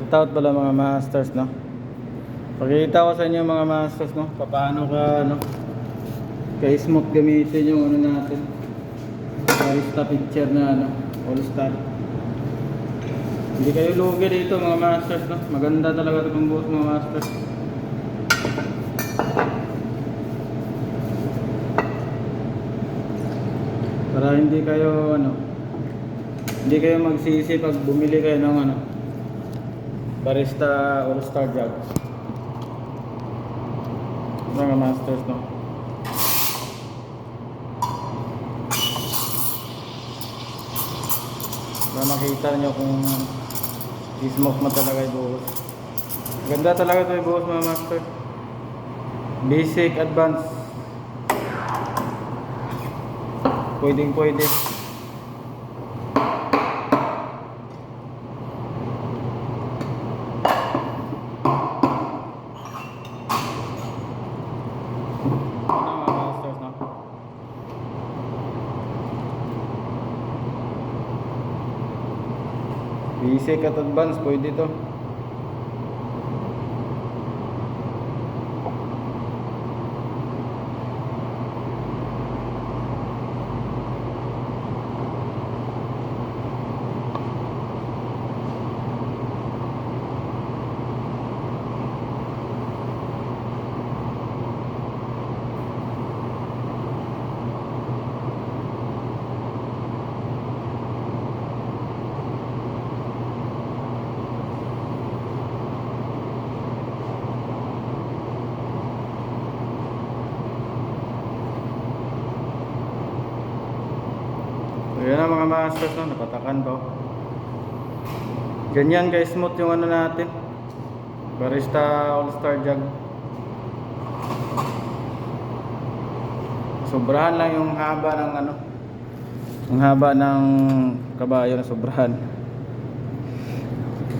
Shoutout pala mga masters, no. Pakita ko sa inyo mga masters, no, paano ka ka-smooth gamitin yung natin. Barista pitcher na all star. Hindi kayo lugi dito mga masters, no. Maganda talaga itong buhos mga masters. Para hindi kayo hindi kayo magsisi pag bumili kayo ng Barista All Star jug. Mga masters, no. Para makita nyo kung i-smoke mo talaga yung buhos. Ganda talaga ito yung buhos mga master. Basic, advanced. Pwedeng pwede. Basic at advanced, pwede to. Ayan na mga masters, no, napatakan to. Ganyan guys, smooth yung natin. Barista All Star jug. Sobrahan lang yung haba ng yung haba ng kabayo na sobrahan.